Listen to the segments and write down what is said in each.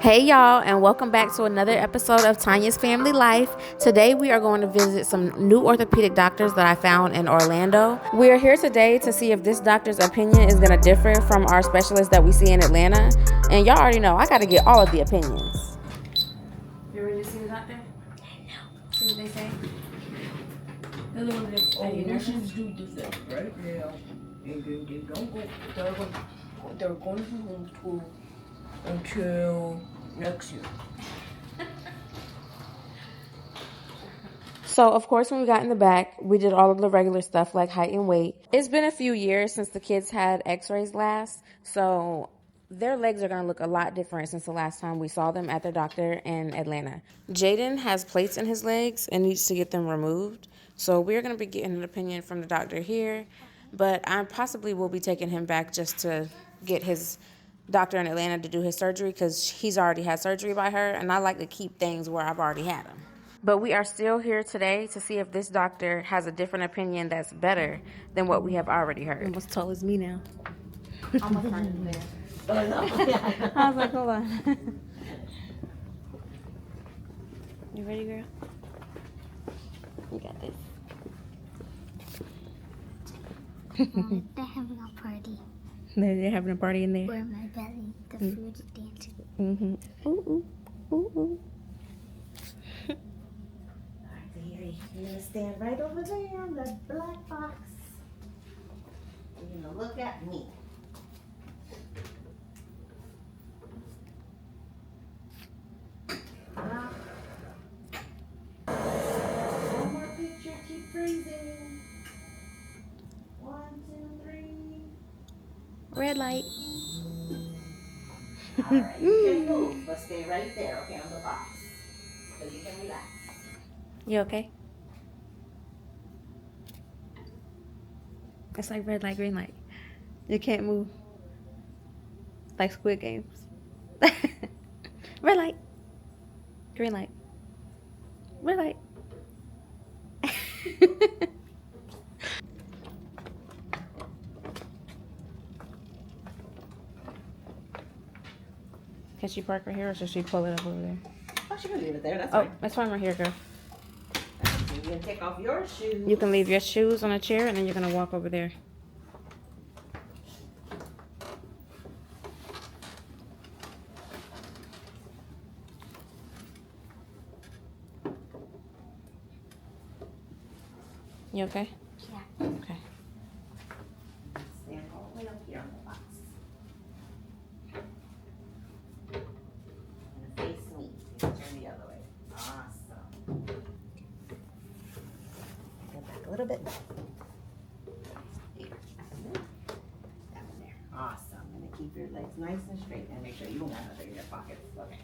Hey y'all, and welcome back to another episode of Tanya's Family Life. Today we are going to visit some new orthopedic doctors that I found in Orlando. We are here today to see if this doctor's opinion is going to differ from our specialists that we see in Atlanta. And y'all already know I got to get all of the opinions. You ready to see the doctor? No. See what they say? They're a little bit. Oh, we should do this right now. And then they don't go. They're going to be homeschooled until next year. So, of course, when we got in the back, we did all of the regular stuff like height and weight. It's been a few years since the kids had x-rays last, so their legs are going to look a lot different since the last time we saw them at their doctor in Atlanta. Jaden has plates in his legs and needs to get them removed. So we're going to be getting an opinion from the doctor here, but I possibly will be taking him back just to get his doctor in Atlanta to do his surgery because he's already had surgery by her, and I like to keep things where I've already had them. But we are still here today to see if this doctor has a different opinion that's better than what we have already heard. Almost tall as me now. Almost turned there. I was like, hold on. You ready, girl? You got this. They're having a party. They're having a party in there. Where my belly, the food is dancing. Mm-hmm. Ooh, ooh, ooh, ooh. Alright, Tahiri, you're gonna stand right over there on the black box. You're gonna look at me. One more picture, keep freezing. 1, 2, 3. Red light. Alright, you can move, but stay right there, okay, on the box. So you can relax. You okay? It's like red light, green light. You can't move. Like Squid Games. Red light. Green light. Red light. Can she park right here or should she pull it up over there? Oh, she can leave it there, that's Oh, fine. it's fine right here, girl. So you can take off your shoes. You can leave your shoes on a chair and then you're going to walk over there. You okay? Yeah. Okay. Stand all the way up here on the box. And face me. You can turn the other way. Awesome. Go back a little bit. Here. Down there. Awesome. And then keep your legs nice and straight and make sure you don't have nothing in your pockets. Okay.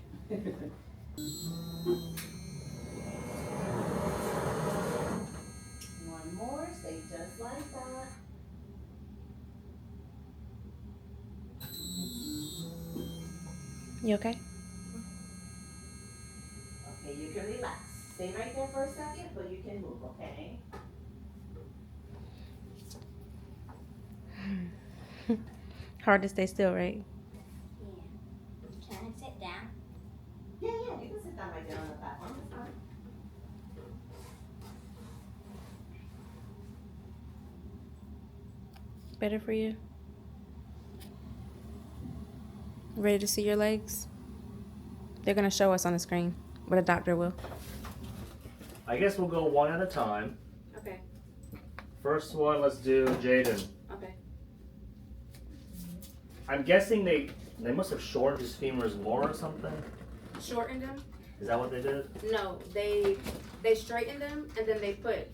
One more. Stay just like that. You okay? Okay, you can relax. Stay right there for a second, but you can move, okay? Hard to stay still, right? Yeah. Can I sit down? Yeah, you can sit down right there on the platform. It's fine. Better for you? Ready to see your legs? They're going to show us on the screen, but a doctor will. I guess we'll go one at a time. Okay. First one, let's do Jaden. Okay. I'm guessing they must have shortened his femurs more or something. Shortened them? Is that what they did? No, they straightened them and then they put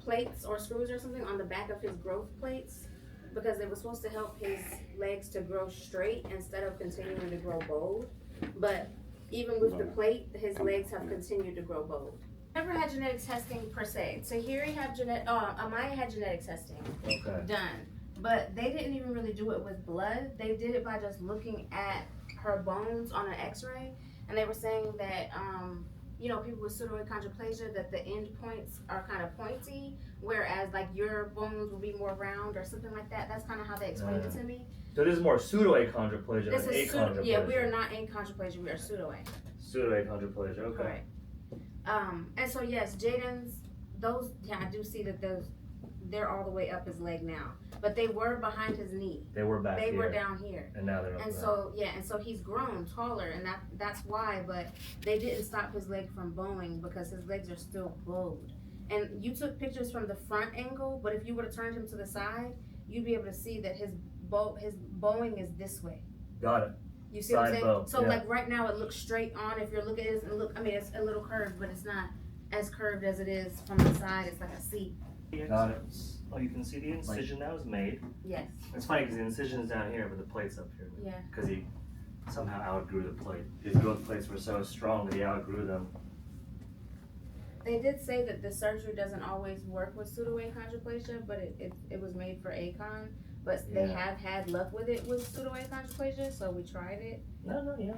plates or screws or something on the back of his growth plates because they were supposed to help his legs to grow straight instead of continuing to grow bold. But even with the plate, his legs have continued to grow bold. Never had genetic testing per se. Tahiri had Amaya had genetic testing done, but they didn't even really do it with blood. They did it by just looking at her bones on an X-ray, and they were saying that people with pseudoachondroplasia, that the end points are kind of pointy, whereas like your bones will be more round or something like that. That's kind of how they explained it to me. So this is more pseudo-achondroplasia This than is achondroplasia. yeah, we are not achondroplasia, we are pseudo-A. Pseudo-achondroplasia, okay. Correct. And so yes, Jaden's, those, yeah, I do see that they're all the way up his leg now. But they were behind his knee. They were back They here. were down here. And now they're up And now. so, yeah, and so he's grown taller, and that's why, but they didn't stop his leg from bowing because his legs are still bowed. And you took pictures from the front angle, but if you would have turned him to the side, you'd be able to see that his bowing is this way. Got it. You see what I'm Side saying? bow, So yeah. like right now it looks straight on. If you're looking at it, I mean it's a little curved, but it's not as curved as it is from the side. It's like a C. Got it. Oh, you can see the incision that was made. Yes. It's funny because the incision is down here, but the plate's up here. Yeah. Because he somehow outgrew the plate. His growth plates were so strong that he outgrew them. They did say that the surgery doesn't always work with pseudoachondroplasia, but it was made for achon. But they have had luck with it with pseudoachondroplasia, so we tried it. No, yeah.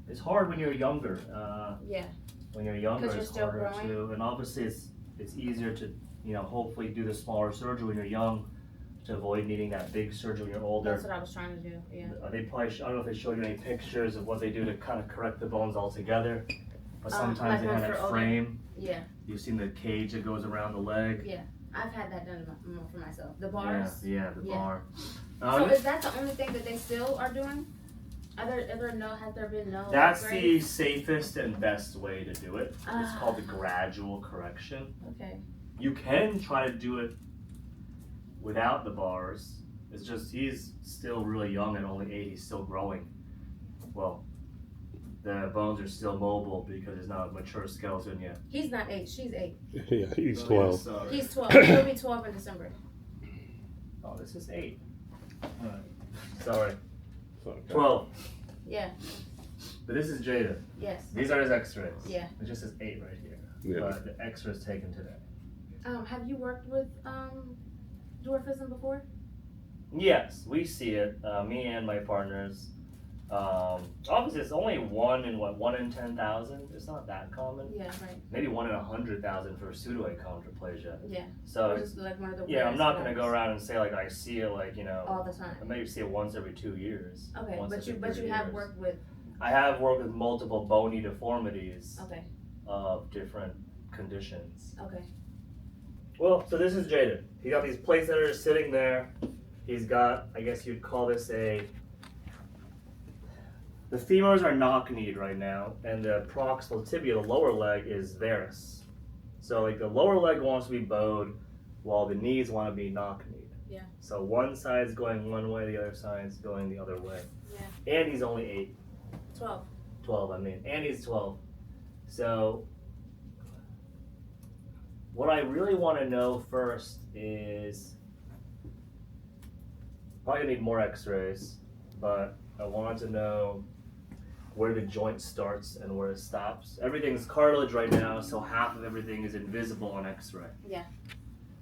It's hard when you're younger. Yeah. When you're younger, 'Cause you're it's still harder growing? to, and obviously it's easier to, hopefully do the smaller surgery when you're young to avoid needing that big surgery when you're older. That's what I was trying to do. Yeah. They probably, I don't know if they showed you any pictures of what they do to kind of correct the bones altogether, but sometimes like they one have for that older. frame. Yeah. You've seen the cage that goes around the leg. Yeah. I've had that done for myself. The bars. Yeah, the Yeah. bar. So is that the only thing that they still are doing? Has there been no? That's upgrades? the safest and best way to do it. It's Ah. called the gradual correction. Okay. You can try to do it without the bars. It's just he's still really young at only 8. He's still growing. Well, the bones are still mobile because he's not a mature skeleton yet. He's not 8. She's 8. Yeah, he's Oh, 12. sorry. He's 12. He'll be 12 in December. Oh, this is 8. Alright. Sorry. Okay. 12. Yeah. But this is Jaden. Yes. These are his x-rays. Yeah. It just says 8 right here. Yeah. But the x-rays taken today. Have you worked with dwarfism before? Yes, we see it. Me and my partners. Obviously, it's only 1 in 10,000. It's not that common. Yeah. Right. Maybe 1 in 100,000 for pseudoachondroplasia. Yeah. So Which is like one of the yeah, I'm rarest not gonna forms. go around and say like I see it like all the time. I maybe see it once every 2 years. Okay, once but every you 3 have years. worked with. I have worked with multiple bony deformities Okay. of different conditions. Okay. Well, so this is Jaden. He got these plates that are sitting there. He's got, I guess you'd call this the femurs are knock-kneed right now, and the proximal tibia, the lower leg, is varus. So like the lower leg wants to be bowed, while the knees want to be knock-kneed. Yeah. So one side's going one way, the other side's going the other way. Yeah. And he's only 8. 12. 12, I mean, and he's 12. So what I really want to know first is probably gonna need more x-rays, but I want to know where the joint starts and where it stops. Everything's cartilage right now, so half of everything is invisible on x-ray. Yeah.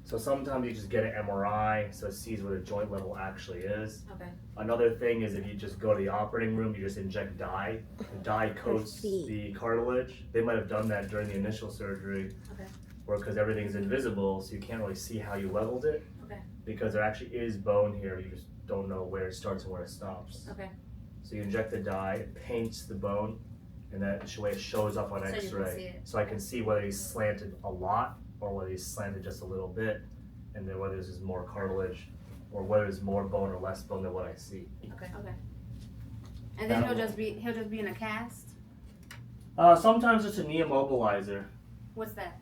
So sometimes you just get an MRI so it sees where the joint level actually is. Okay. Another thing is if you just go to the operating room, you just inject dye. The dye coats the cartilage. They might have done that during the initial surgery. Okay. Or because everything's invisible, so you can't really see how you leveled it. Okay. Because there actually is bone here, you just don't know where it starts and where it stops. Okay. So you inject the dye, it paints the bone, and that way it shows up on So you can see x-ray. it. So I can see whether he's slanted a lot or whether he's slanted just a little bit, and then whether there's more cartilage or whether there's more bone or less bone than what I see. Okay. Okay. And then he'll just be in a cast. Sometimes it's a knee immobilizer. What's that?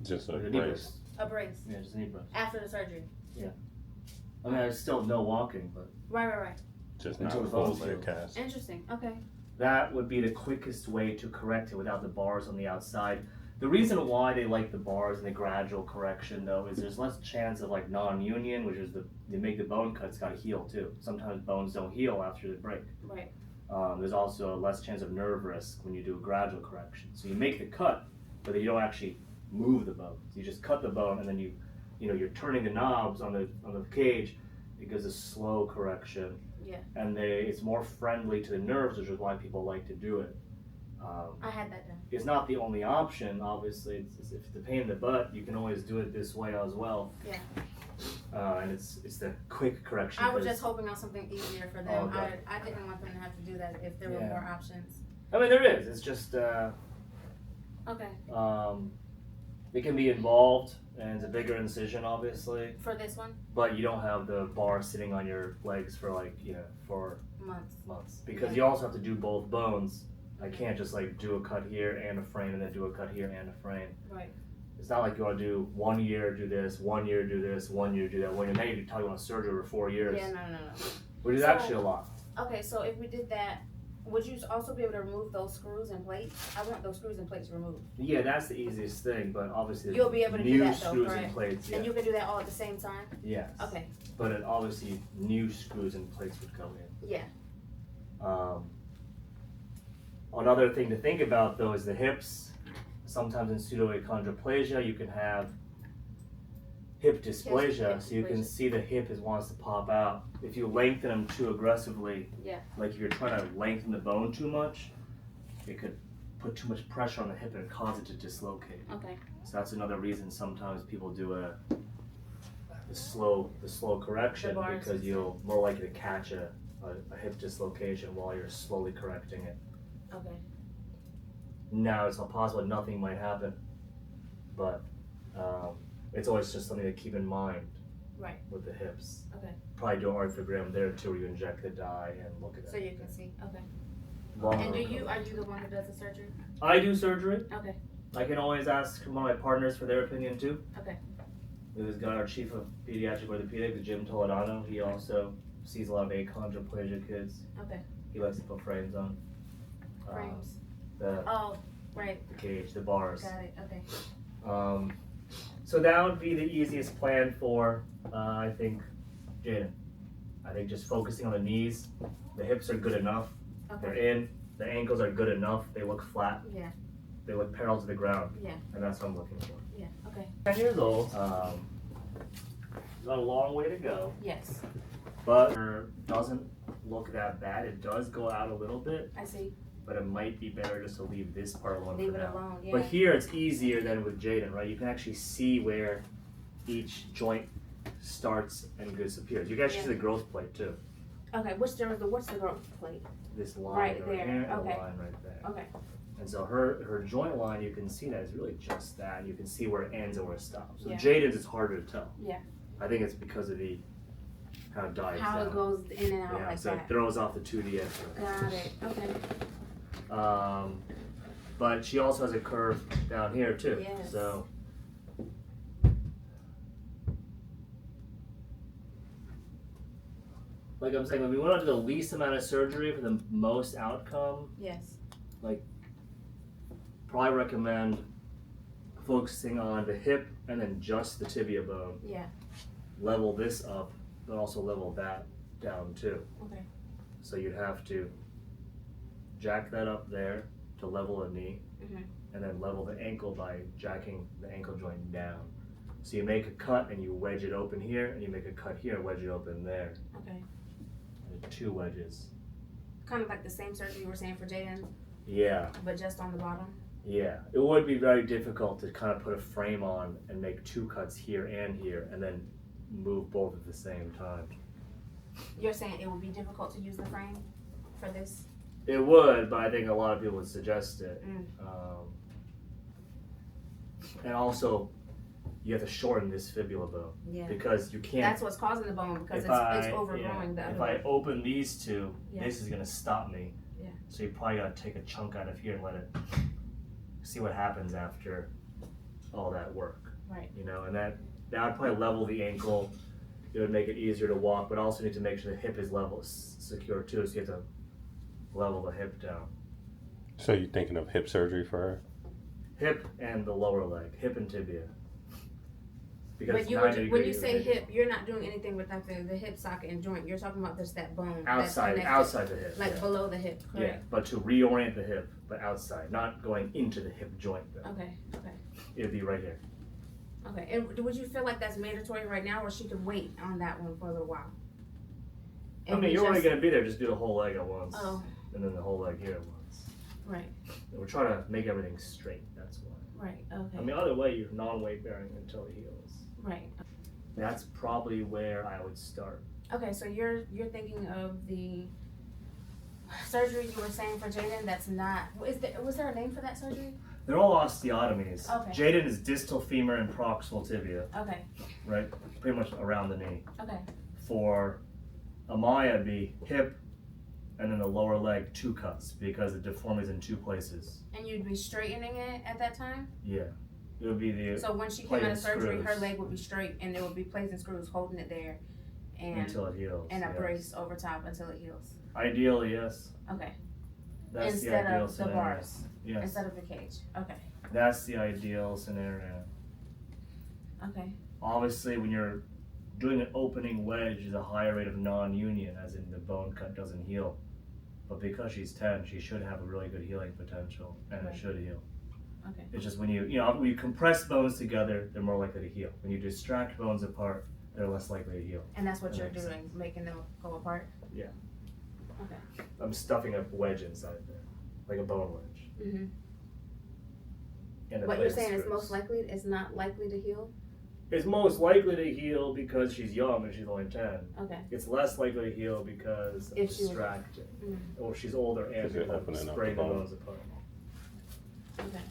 Just a Like a knee brace. brace. A brace Yeah, just a knee brace. after the surgery. I mean, there's still no walking, but Right. Just Until not the bones fully a heal. cast. Interesting. Okay. that would be the quickest way to correct it without the bars on the outside. The reason why they like the bars and the gradual correction, though, is there's less chance of like non-union, which is they make the bone cuts gotta heal too. Sometimes bones don't heal after they break. Right. There's also less chance of nerve risk when you do a gradual correction. So you make the cut, but then you don't actually move the bone. You just cut the bone, and then you're turning the knobs on the cage. It gives a slow correction. Yeah. And it's more friendly to the nerves, which is why people like to do it. I had that done. It's not the only option, obviously. If it's a pain in the butt, you can always do it this way as well. Yeah. And it's the quick correction. I was 'cause- just hoping on something easier for them. Oh, okay. I didn't want them to have to do that if there were Yeah. more options. I mean, there is. It's just Okay. it can be involved, and it's a bigger incision, obviously. For this one, But you don't have the bar sitting on your legs for like for months. because you also have to do both bones. I can't just like do a cut here and a frame, and then do a cut here and a frame. Right. It's not like you want to do 1 year do this, 1 year do this, 1 year do that. When you're maybe talking about surgery over 4 years, Yeah, no. which is So- actually a lot. Okay, so if we did that, would you also be able to remove those screws and plates? I want those screws and plates removed. Yeah, that's the easiest thing, but obviously You'll be able to do new that though, screws correct? and plates. Yeah. And you can do that all at the same time? Yes. Okay. But it, obviously new screws and plates would go in. Yeah. Another thing to think about though is the hips. Sometimes in pseudoachondroplasia you can have hip dysplasia, hip so you can dysplasia. see the hip wants to pop out. If you lengthen them too aggressively, Yeah. like if you're trying to lengthen the bone too much, it could put too much pressure on the hip and cause it to dislocate. Okay. So that's another reason sometimes people do the slow correction, The bars. because you'll more likely to catch a hip dislocation while you're slowly correcting it. Okay. Now it's not possible nothing might happen, but it's always just something to keep in mind. Right. With the hips. Okay. Probably do an orthogram there too, where you inject the dye and look at it. So you can see. Okay. Longer And are you recovery. the one who does the surgery? I do surgery. Okay. I can always ask one of my partners for their opinion too. Okay. We've got our chief of pediatric orthopedics, Jim Toledano. He also sees a lot of achondroplasia kids. Okay. He likes to put frames on. Frames. The Oh, right. cage, the bars. Got it. Okay. So that would be the easiest plan for, I think, Jaden. I think just focusing on the knees. The hips are good enough. They're Okay. in. The ankles are good enough. They look flat. Yeah. They look parallel to the ground. Yeah. And that's what I'm looking for. Yeah. Okay. 10 years old. Got a long way to go. Yes. But it doesn't look that bad. It does go out a little bit, I see. but it might be better just to leave this part alone Leave for it now. alone. Yeah. But here it's easier than with Jaden, right? You can actually see where each joint starts and disappears. You can actually see the growth plate too. Okay. What's the growth plate? This line Right right there, here and okay. the line right there. Okay. And so her joint line, you can see that is really just that. And you can see where it ends and where it stops. So Yeah. Jaden's is harder to tell. Yeah. I think it's because of the how it dies How down. it goes in and out Yeah, like so that. it throws off the 2D X-ray. Got it. Okay. But she also has a curve down here too. Yes. So like I'm saying, when we want to do the least amount of surgery for the most outcome, Yes. probably recommend focusing on the hip and then just the tibia bone. Yeah. Level this up, but also level that down too. Okay. So you'd have to jack that up there to level a knee, Mhm. and then level the ankle by jacking the ankle joint down. So you make a cut and you wedge it open here, and you make a cut here and wedge it open there. Okay. And 2 wedges. Kind of like the same surgery you were saying for Jaden, Yeah, but just on the bottom. yeah. It would be very difficult to kind of put a frame on and make 2 cuts here and here, and then move both at the same time. You're saying it would be difficult to use the frame for this? It would, but I think a lot of people would suggest it. And also, you have to shorten this fibula bone Yeah. because you can't. That's what's causing the bone because If it's overgrowing the if other I one. open these two, Yeah. this is gonna stop me. Yeah. So you probably gotta take a chunk out of here and let it see what happens after all that work. Right. You know, and that would probably level the ankle. It would make it easier to walk, but also need to make sure the hip is level, secure too. So you have to level the hip down. So you're thinking of hip surgery for her? Hip and the lower leg, hip and tibia. Because But you 90 when you degrees say is hip, you're not doing anything with like the hip socket and joint. You're talking about just that bone outside, that's outside the hip. like yeah. below the hip. Yeah, Correct. but to reorient the hip, but outside, not going into the hip joint. Though. Okay. Okay. It'd be right here. Okay. And would you feel like that's mandatory right now, or she could wait on that one for a little while? I mean, you're already gonna be there. Just do the whole leg at once, Oh. and then the whole leg here at once. Right. And we're trying to make everything straight. That's why. Right. Okay. I mean, other way, you're non-weight bearing until it heals. Right. That's probably where I would start. Okay, so you're thinking of the surgery you were saying for Jaden. That's not. Was there a name for that surgery? They're all osteotomies. Okay. Jaden is distal femur and proximal tibia, Okay. right? Pretty much around the knee. Okay. For Amaya, it'd be hip and then the lower leg, 2 cuts because the deformity is in 2 places. And you'd be straightening it at that time? Yeah. It would be the So when she came plate out of and surgery, her screws. leg would be straight and there would be plates and screws holding it there and until it heals. and a yes. brace over top until it heals. Ideally, yes. Okay. That's Instead the ideal of the scenario. bars. Yes. Instead of the cage. Okay. That's the ideal scenario. Okay. Obviously, when you're doing an opening wedge, there's a higher rate of non-union, as in the bone cut doesn't heal. But because she's 10, she should have a really good healing potential, and it should heal. Okay. It's just when you compress bones together, they're more likely to heal. When you distract bones apart, they're less likely to heal. And that's what That you're makes doing, making them go apart? Yeah. Okay. I'm stuffing a wedge inside there, like a bone wedge. Mm-hmm. And a But plate you're of saying screws. it's not likely to heal? It's most likely to heal because she's young and she's only 10. Okay. It's less likely to heal because of If she was- distracting. Mm. Or she's older and Because you're because opening up spraying the the bone. bones apart. Okay.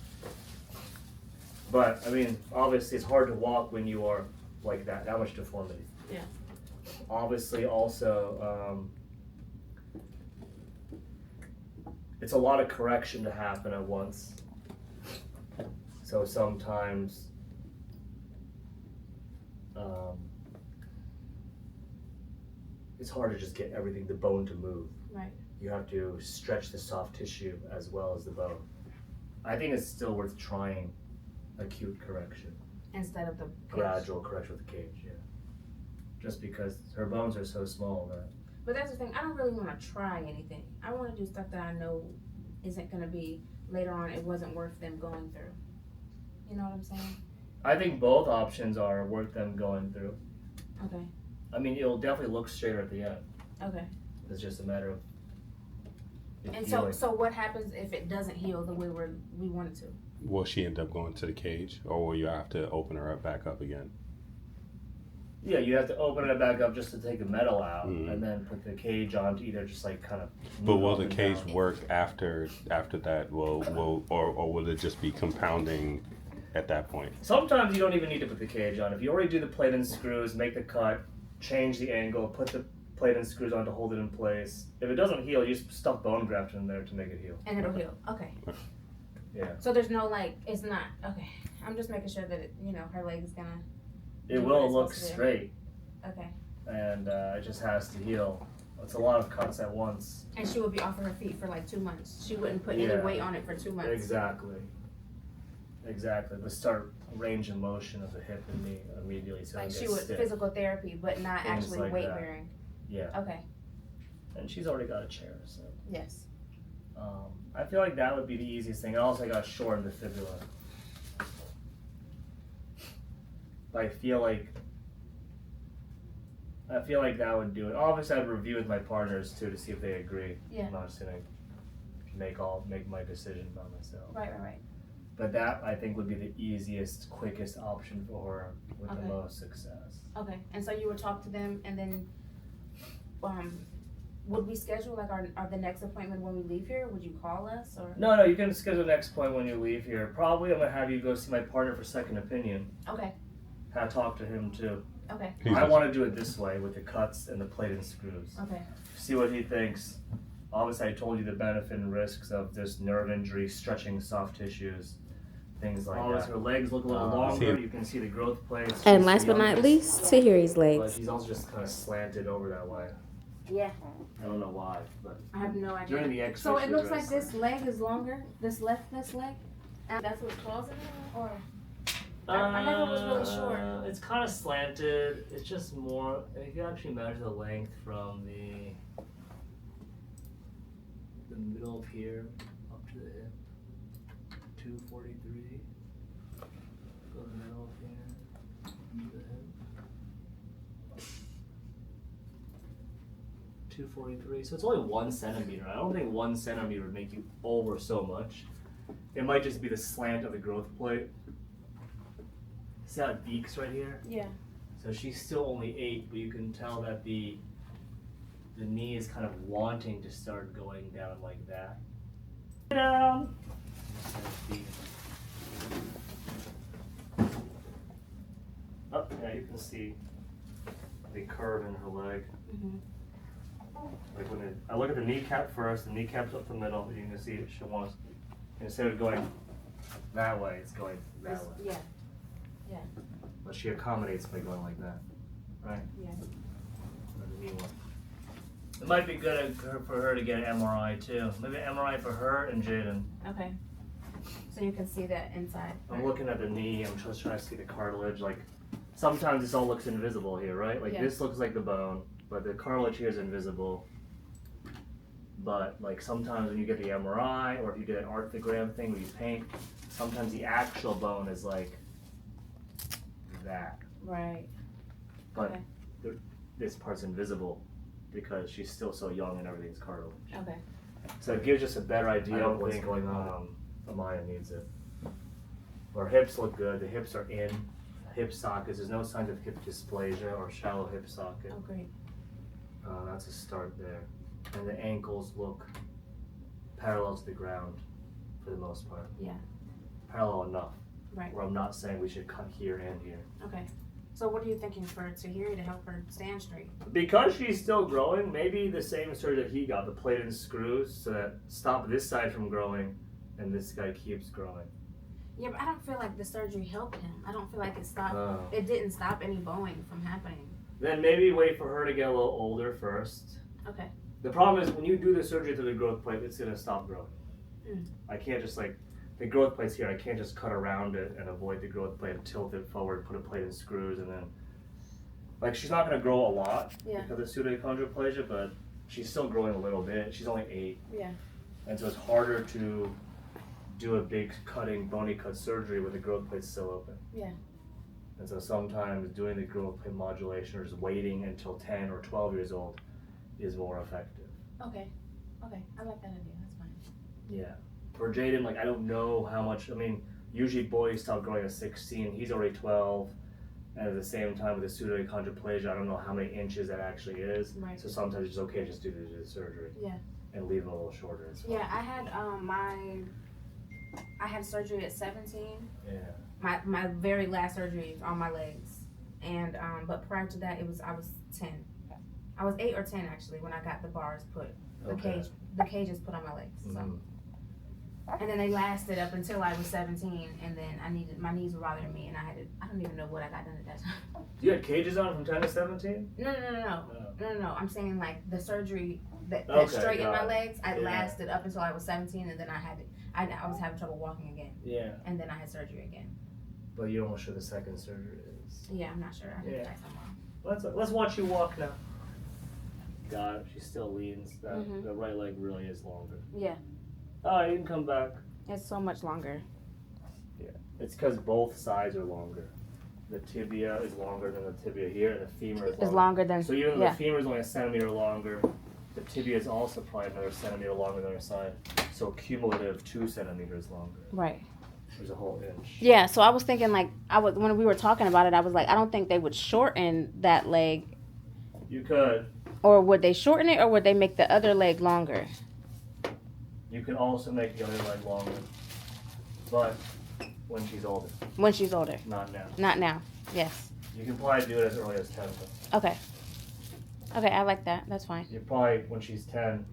But, I mean, obviously it's hard to walk when you are like that much deformity. Yeah. Obviously also, it's a lot of correction to happen at once. So sometimes it's hard to just get everything, the bone to move. Right. You have to stretch the soft tissue as well as the bone. I think it's still worth trying acute correction, Instead of the gradual correction with the cage, yeah. Just because her bones are so small that. But that's the thing, I don't really want to try anything. I want to do stuff that I know isn't going to be, later on, it wasn't worth them going through. You know what I'm saying? I think both options are worth them going through. Okay. I mean, it'll definitely look straighter at the end. Okay. It's just a matter of it And healing. so what happens if it doesn't heal the way we want it to? Will she end up going to the cage, or will you have to open her up back up again? Yeah, you have to open it back up just to take the metal out, Mhm. and then put the cage on to either just like kind of. But will the cage work after that? Or will it just be compounding at that point? Sometimes you don't even need to put the cage on. If you already do the plate and screws, make the cut, change the angle, put the plate and screws on to hold it in place. If it doesn't heal, you just stuff bone graft in there to make it heal. And it'll heal. Okay. Yeah. So there's no it's not, okay. I'm just making sure that, her leg is going to. It Do what will it's look supposed to do. straight, Okay. and it just has to heal. It's a lot of cuts at once. And she would be off of her feet for like 2 months. She wouldn't put Yeah. any weight on it for 2 months. Exactly. But start range of motion of the hip and knee immediately so it Like gets she would stiff. physical therapy, but not Things actually like weight that. bearing. Yeah, Okay. and she's already got a chair, so Yes. I feel like that would be the easiest thing. And also, I got shorten the fibula. I feel like that would do it. Obviously, I'd review with my partners too to see if they agree. Yeah. I'm not just gonna make my decision by myself. Right. But that I think would be the easiest, quickest option for her with the Okay. most success. Okay. And so you would talk to them, and then, would we schedule like our the next appointment when we leave here? Would you call us or? No, you can schedule the next point when you leave here. Probably I'm gonna have you go see my partner for second opinion. Okay. Talk to him too. Okay. I want to do it this way with the cuts and the plate and screws. Okay. See what he thinks. Obviously, I told you the benefit and risks of this nerve injury, stretching soft tissues, things like that. Her legs look a little longer. You can see the growth plates. And last but not least, Tahiri's But legs. he's also just kind of slanted over that way. Yeah. I don't know why, but I have no idea. during the X-ray. So it she looks was like this leg is longer. This leg. And that's what's causing it, or? I never was really sure. It's kind of slanted. It's just more. If you actually measure the length from the middle of here up to the hip, 243. Go to the middle of here to the hip. 243. So it's only 1 centimeter. I don't think 1 centimeter would make you over so much. It might just be the slant of the growth plate. See how it beaks right here? Yeah. So she's still only 8, but you can tell that the knee is kind of wanting to start going down like that. Down. Oh, yeah, you can see the curve in her leg. Like when I look at the kneecap first, the kneecap's up the middle, you can see she wants, instead of going that way, it's going that way. Yeah. Yeah. But she accommodates by going like that, right? Yeah. Or the knee one. It might be good for her to get an MRI too. Maybe an MRI for her and Jaden. Okay. So you can see that inside. I'm looking at the knee, I'm just trying to see the cartilage. Like, sometimes this all looks invisible here, right? Like this looks like the bone, but the cartilage here is invisible. But like sometimes when you get the MRI, or if you get an arthrogram thing where you paint, sometimes the actual bone is like that. Right. But this part's invisible because she's still so young and everything's cartilage. Okay. So it gives us a better idea of what's going on. Amaya needs it. Her hips look good. The hips are in hip sockets. There's no signs of hip dysplasia or shallow hip socket. Oh, great. That's a start there. And the ankles look parallel to the ground for the most part. Yeah. Parallel enough. Right. Where I'm not saying we should cut here and here. Okay. So what are you thinking for Tahiri to help her stand straight? Because she's still growing, maybe the same surgery that he got, the plate and screws, so that stop this side from growing and this guy keeps growing. Yeah, but I don't feel like the surgery helped him. I don't feel like it stopped. It didn't stop any bowing from happening. Then maybe wait for her to get a little older first. Okay. The problem is when you do the surgery to the growth plate, it's gonna stop growing. I can't just the growth plate's here, I can't just cut around it and avoid the growth plate and tilt it forward, put a plate in screws, and then, she's not gonna grow a lot because of pseudoachondroplasia, but she's still growing a little bit. She's only 8. Yeah. And so it's harder to do a big cutting, bony cut surgery when the growth plate's still open. Yeah. And so sometimes doing the growth plate modulation or just waiting until 10 or 12 years old is more effective. Okay. Okay. I like that idea. That's fine. Yeah. For Jaden, I don't know how much, usually boys stop growing at 16, he's already 12, and at the same time with the pseudoachondroplasia, I don't know how many inches that actually is. Right. So sometimes it's okay just do the surgery. Yeah. And leave it a little shorter as well. Yeah, I had I had surgery at 17. Yeah. My very last surgery on my legs, and but prior to that, I was 10. I was 8 or 10 actually when I got the bars put, the cages put on my legs. So. And then they lasted up until I was 17, and then my knees were bothering me, and I don't even know what I got done at that time. You had cages on from 10 to 17? No. I'm saying the surgery that straightened my legs, I lasted up until I was 17, and then I was having trouble walking again. Yeah. And then I had surgery again. But you don't know what the second surgery is. Yeah, I'm not sure. I didn't check somewhere. Let's watch you walk now. Got it. She still leans. The right leg really is longer. Yeah. Oh, you can come back. It's so much longer. Yeah. It's because both sides are longer. The tibia is longer than the tibia here, and the femur is longer than. So even though the femur is only a centimeter longer, the tibia is also probably another centimeter longer than the other side. So cumulative 2 centimeters longer. Right. There's a whole inch. Yeah, so I was thinking when we were talking about it, I was like, I don't think they would shorten that leg. You could. Or would they shorten it, or would they make the other leg longer? You can also make the other leg longer, but when she's older. When she's older. Not now. Not now. Yes. You can probably do it as early as 10. Okay. Okay, I like that. That's fine. You probably, when she's 10,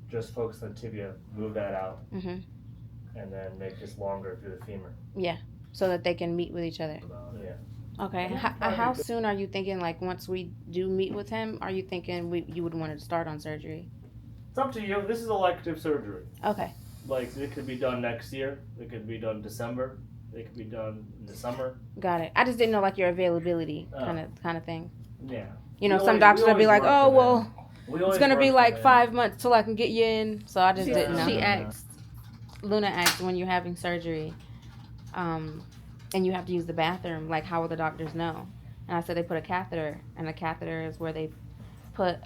just focus on tibia, move that out, and then make this longer through the femur. Yeah, so that they can meet with each other. Yeah. Okay. How soon are you thinking? Once we do meet with him, are you thinking you would want to start on surgery? It's up to you. This is elective surgery. Okay. It could be done next year. It could be done December. It could be done in the summer. Got it. I just didn't know your availability kind of thing. Yeah. Some doctors will be like, oh well, it's gonna be 5 months till I can get you in. So I just didn't know. Luna asked when you're having surgery, and you have to use the bathroom. How will the doctors know? And I said they put a catheter, and the catheter is where they put.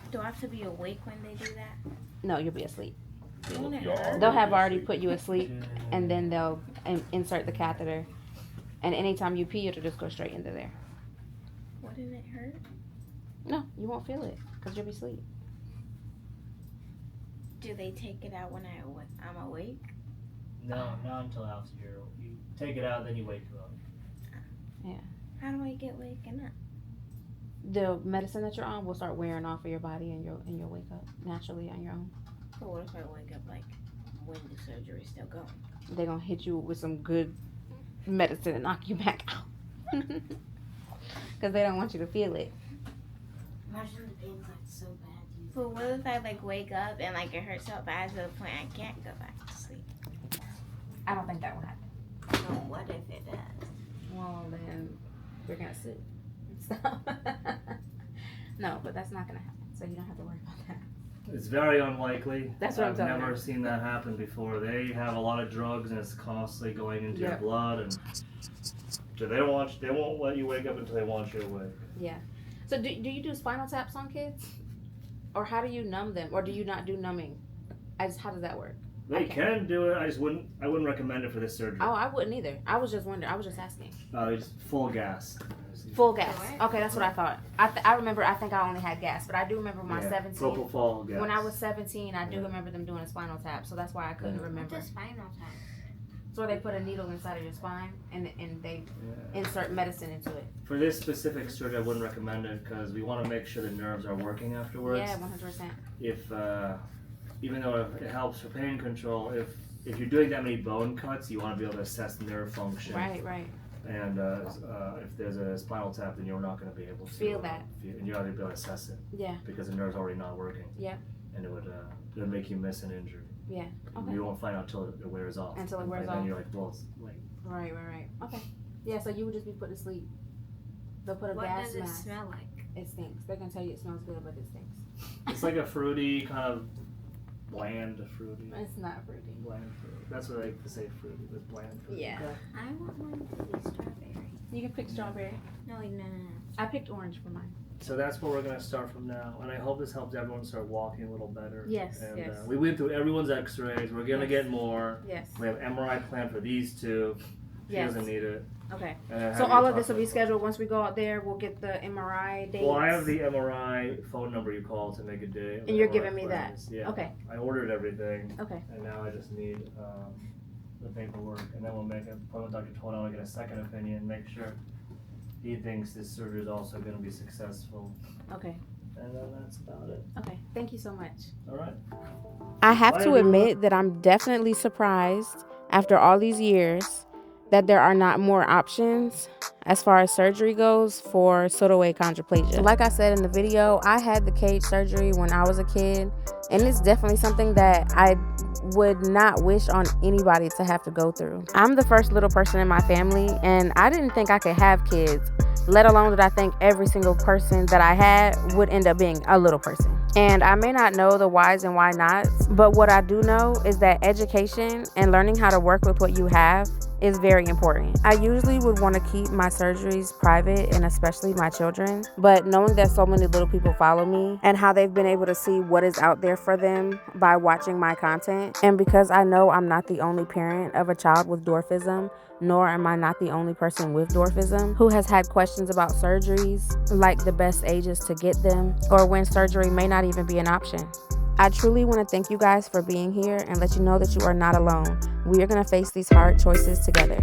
Do I have to be awake when they do that? No, you'll be asleep. They'll They'll have already put you asleep, and then they'll insert the catheter. And anytime you pee, it'll just go straight into there. Wouldn't it hurt? No, you won't feel it because you'll be asleep. Do they take it out when I'm awake? No, not until after you take it out, then you wake up. How do I get waken up? The medicine that you're on will start wearing off of your body, and you'll wake up naturally on your own. But what if I wake up like when the surgery's still going? They're gonna hit you with some good medicine and knock you back out. Because they don't want you to feel it. Imagine the pain's like so bad. But what if I like wake up and like it hurts so bad to the point I can't go back to sleep? I don't think that will happen. Well, what if it does? Well, then you're gonna sue. So no, but that's not gonna happen. So you don't have to worry about that. It's very unlikely. That's what I'm telling I've never you. seen that happen before. They have a lot of drugs and it's constantly going into your Yep. blood, and so they won't let you wake up until they want you awake. Yeah. So do you do spinal taps on kids, or how do you numb them, or do you not do numbing? How does that work? They Okay. can do it. I wouldn't recommend it for this surgery. Oh, I wouldn't either. I was just wondering. I was just asking. It's full gas. Full gas. Okay, that's what I thought. I remember. I think I only had gas, but I do remember my 17. Propofol gas. When I was 17, I do remember them doing a spinal tap. So that's why I couldn't remember. What's a spinal tap? So they put a needle inside of your spine and they insert medicine into it. For this specific surgery, I wouldn't recommend it because we want to make sure the nerves are working afterwards. Yeah, 100%. If even though it helps for pain control, if you're doing that many bone cuts, you want to be able to assess nerve function. Right. And if there's a spinal tap, then you're not going to be able to Feel that. and you're not going to be able to assess it. Yeah. Because the nerve's already not working. Yeah. And it would make you miss an injury. Yeah. Okay. You won't find out until it wears off. Until it wears and off. then you're like, well, it's like. Right. Okay. Yeah. So you would just be put to sleep. They'll put a What gas does it mask. smell like? It stinks. They're gonna tell you it smells good, but it stinks. It's like a fruity kind of bland fruity. It's not fruity. Bland fruit. That's what I like to say, fruity, but bland fruit. Yeah. I want mine to be strawberry. You can pick strawberry. No. I picked orange for mine. So that's what we're gonna start from now, and I hope this helps everyone start walking a little better. Yes, And yes. we went through everyone's X-rays. We're gonna get more. Yes. We have MRI planned for these two. She Yes. doesn't need it. Okay. And I So have all you of this talk will be about- scheduled once we go out there. We'll get the MRI dates. Well, I have the MRI phone number you call to make a day. And you're giving me that. plans. Yeah. Okay. I ordered everything. Okay. And now I just need the paperwork, and then we'll make an appointment with Dr. Tono to get a second opinion, make sure he thinks this surgery is also going to be successful. Okay. And then that's about it. Okay. Thank you so much. All right. I have Bye, to everyone. admit that I'm definitely surprised after all these years that there are not more options as far as surgery goes for pseudo achondroplasia. Like I said in the video, I had the cage surgery when I was a kid, and it's definitely something that I would not wish on anybody to have to go through. I'm the first little person in my family, and I didn't think I could have kids, let alone that I think every single person that I had would end up being a little person. And I may not know the whys and why nots, but what I do know is that education and learning how to work with what you have is very important. I usually would want to keep my surgeries private, and especially my children, but knowing that so many little people follow me and how they've been able to see what is out there for them by watching my content, and because I know I'm not the only parent of a child with dwarfism, nor am I not the only person with dwarfism who has had questions about surgeries, like the best ages to get them, or when surgery may not even be an option. I truly want to thank you guys for being here and let you know that you are not alone. We are going to face these hard choices together.